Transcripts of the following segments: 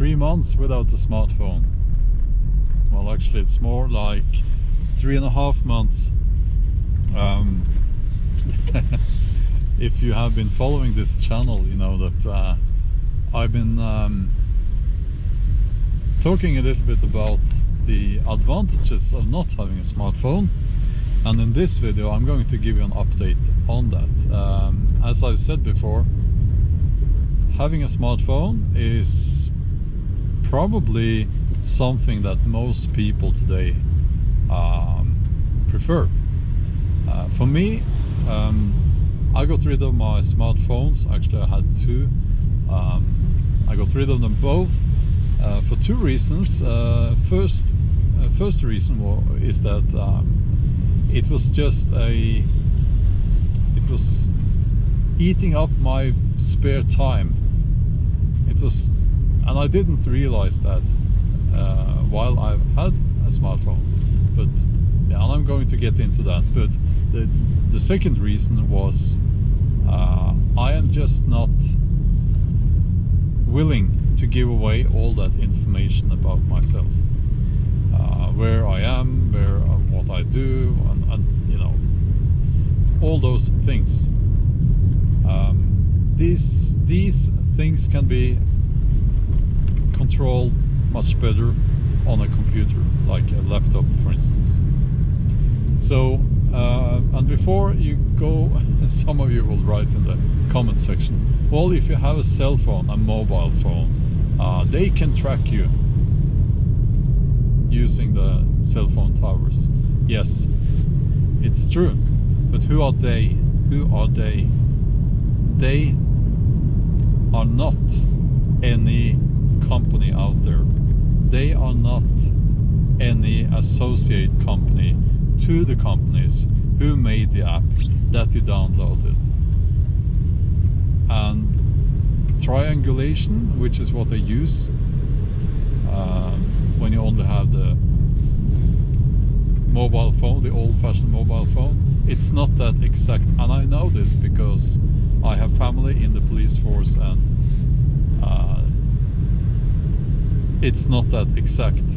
3 months without a smartphone. Well, actually it's more like 3.5 months. If you have been following this channel, you know that I've been talking a little bit about the advantages of not having a smartphone, and in this video I'm going to give you an update on that. As I've said before, having a smartphone is probably something that most people today prefer. For me, I got rid of my smartphones. Actually I had two. I got rid of them both for two reasons. First reason is that it was eating up my spare time. And I didn't realize that while I've had a smartphone. But yeah, and I'm going to get into that. But the second reason was I am just not willing to give away all that information about myself, where I am, what I do, and you know, all those things. These things can be controlled much better on a computer, like a laptop, for instance. So, and before you go, some of you will write in the comment section, well, if you have a cell phone, a mobile phone, they can track you using the cell phone towers. Yes, it's true, but who are they? Who are they? They are not any company out there. They are not any associate company to the companies who made the app that you downloaded. And triangulation, which is what they use when you only have the mobile phone, the old-fashioned mobile phone, it's not that exact. And I know this because I have family in the police force, and it's not that exact,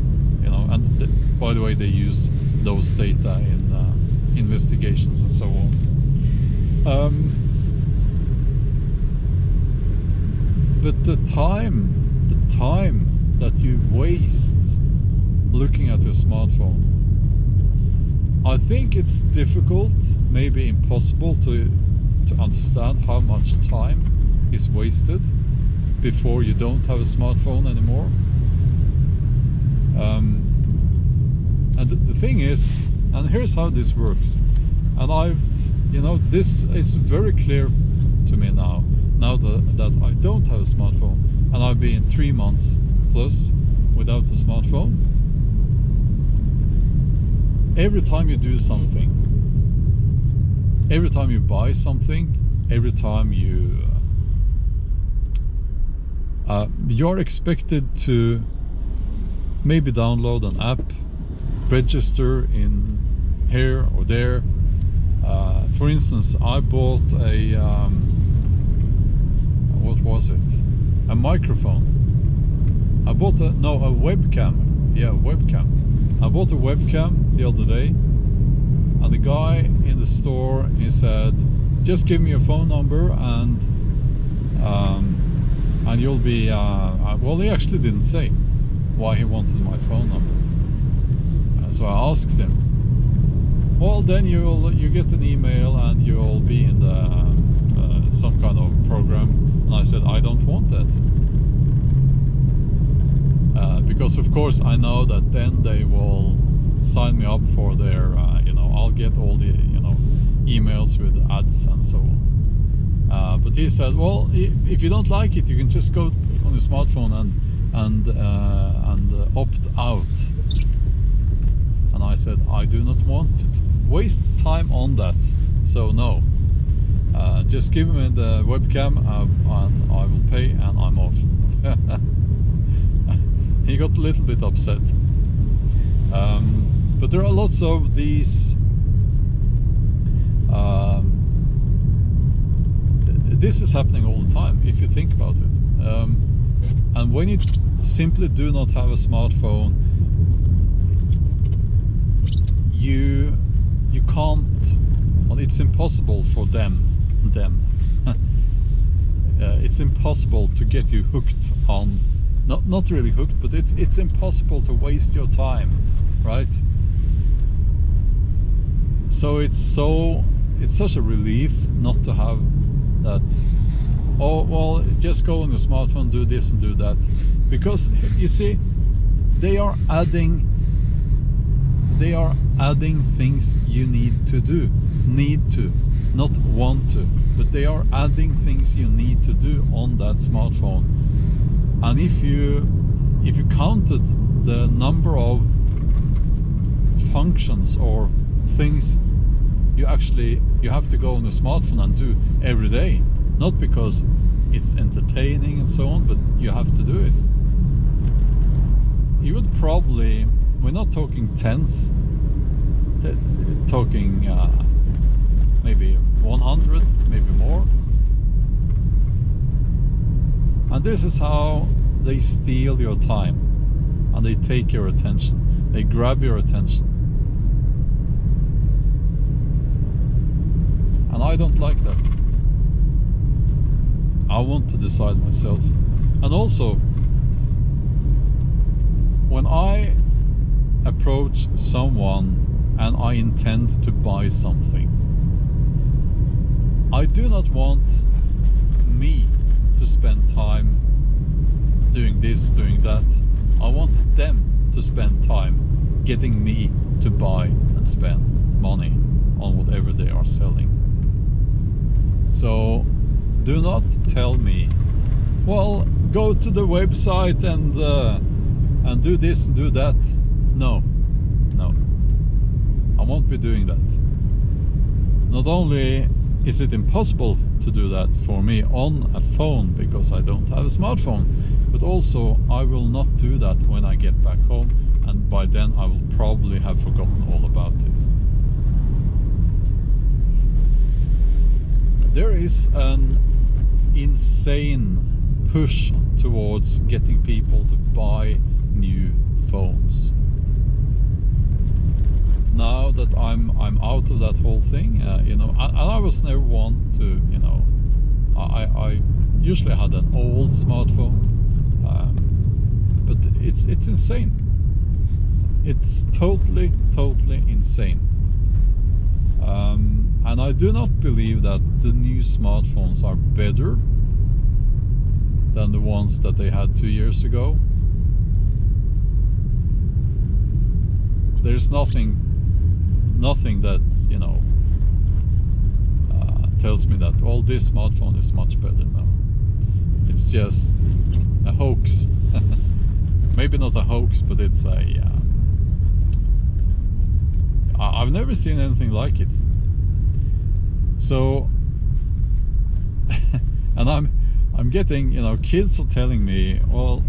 you know. And by the way, they use those data in investigations and so on. But the time that you waste looking at your smartphone, I think it's difficult, maybe impossible to understand how much time is wasted before you don't have a smartphone anymore. And the thing is, and here's how this works, and you know, this is very clear to me now that I don't have a smartphone, and I've been 3 months plus without a smartphone. Every time you do something, every time you buy something, every time you're expected to maybe download an app, register in here or there. For instance, I bought a what was it? A Mikrofon. I bought a webcam. Yeah, webcam. I bought a webcam the other day, and the guy in the store, he said, just give me your phone number and you'll be well, he actually didn't say why he wanted my phone number. So I asked him, well, then you get an email and you'll be in the some kind of program. And I said, I don't want that, because of course I know that then they will sign me up for their you know, I'll get all the, you know, emails with ads and so on. But he said, well, if you don't like it, you can just go on your smartphone and opt out. And I said, I do not want to waste time on that, so no. Just give me the webcam and I will pay, and I'm off. He got a little bit upset. But there are lots of these this is happening all the time, if you think about it. And when you simply do not have a smartphone, you can't, well, it's impossible for them it's impossible to get you hooked on, not really hooked, but it's impossible to waste your time, right? So it's such a relief not to have that, oh well, just go on your smartphone, do this and do that, because you see, they are adding things you need to do, not want to, but they are adding things you need to do on that smartphone. And if you counted the number of functions or things you have to go on your smartphone and do every day, not because it's entertaining and so on, but you have to do it, you would probably, we're not talking tens, talking maybe 100, maybe more. And this is how they steal your time, and they take your attention, they grab your attention. And I don't like that. I want to decide myself. And also, when I approach someone and I intend to buy something, I do not want me to spend time doing this, doing that. I want them to spend time getting me to buy and spend money on whatever they are selling. So do not tell me, well, go to the website and do this and do that. No, I won't be doing that. Not only is it impossible to do that for me on a phone because I don't have a smartphone, but also I will not do that when I get back home, and by then I will probably have forgotten all about it. There is an insane push towards getting people to buy new phones. Now that I'm out of that whole thing, you know, and I was never one to, you know, I usually had an old smartphone, but it's insane. It's totally insane. And I do not believe that the new smartphones are better than the ones that they had 2 years ago. There's nothing that, you know, tells me that, well, this smartphone is much better now. It's just a hoax. Maybe not a hoax, but it's a I've never seen anything like it. So and I'm getting, you know, kids are telling me, well,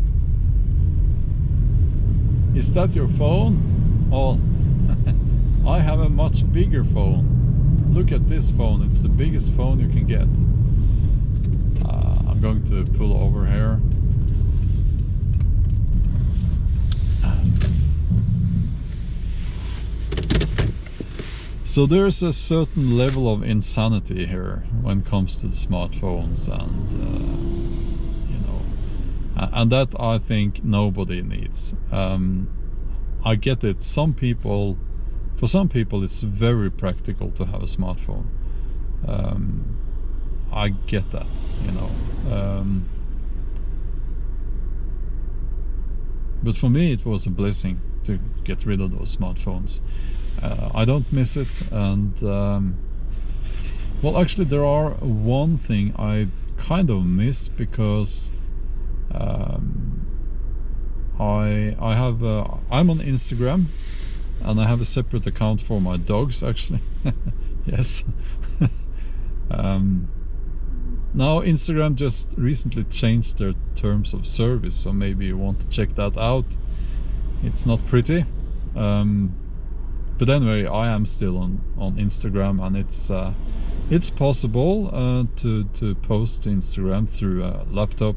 is that your phone? Well, I have a much bigger phone. Look at this phone, it's the biggest phone you can get. I'm going to pull over here. So there's a certain level of insanity here when it comes to the smartphones, and you know, and that I think nobody needs. I get it. For some people it's very practical to have a smartphone. I get that, you know. But for me it was a blessing to get rid of those smartphones. I don't miss it, and well, actually there are one thing I kind of miss, because I'm on Instagram, and I have a separate account for my dogs, actually. Yes. Now Instagram just recently changed their terms of service, so maybe you want to check that out. It's not pretty, but anyway, I am still on Instagram, and it's possible to post to Instagram through a laptop.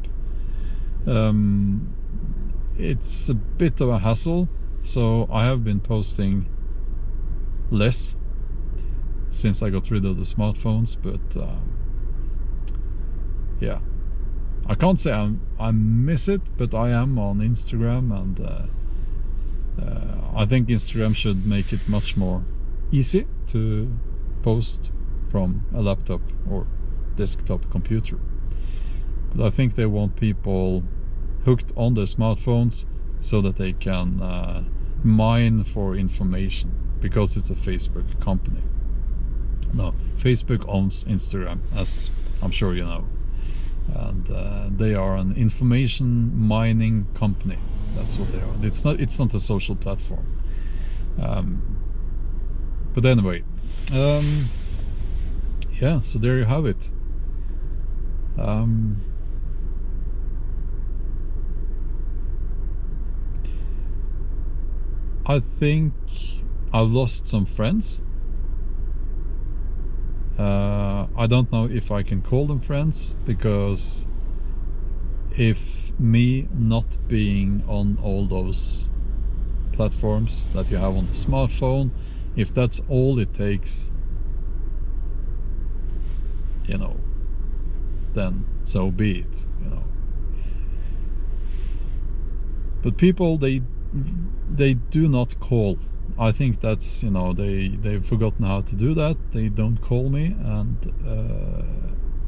It's a bit of a hassle, so I have been posting less since I got rid of the smartphones, but yeah, I can't say I miss it, but I am on Instagram, and I think Instagram should make it much more easy to post from a laptop or desktop computer. But I think they want people hooked on their smartphones so that they can mine for information, because it's a Facebook company. No, Facebook owns Instagram, as I'm sure you know, and they are an information mining company. That's what they are. It's not a social platform. But anyway, yeah, so there you have it. I think I've lost some friends. I don't know if I can call them friends, because if me not being on all those platforms that you have on the smartphone, if that's all it takes, you know, then so be it, you know. But people, they do not call. I think that's, you know, they've forgotten how to do that. They don't call me, and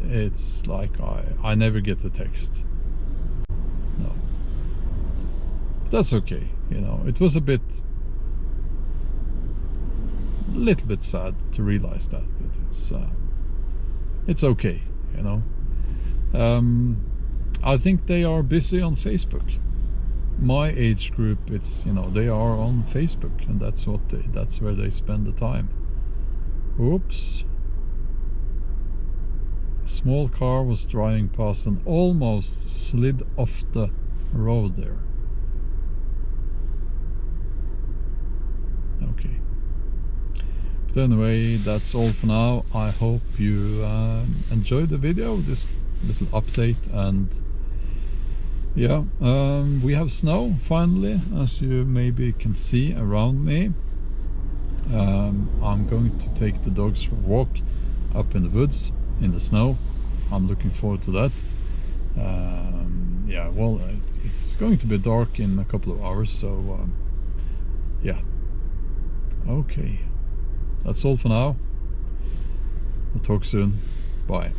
it's like I never get a text. No, but that's okay, you know. It was a little bit sad to realize that, but it's okay, you know. I think they are busy on Facebook. My age group, it's, you know, they are on Facebook, and that's where they spend the time. Oops. A small car was driving past and almost slid off the road there. Okay. But anyway, that's all for now. I hope you enjoyed the video, this little update, and yeah, we have snow finally, as you maybe can see around me. I'm going to take the dogs for a walk up in the woods in the snow. I'm looking forward to that. Yeah, well, it's going to be dark in a couple of hours, so yeah. Okay, that's all for now. We'll talk soon. Bye.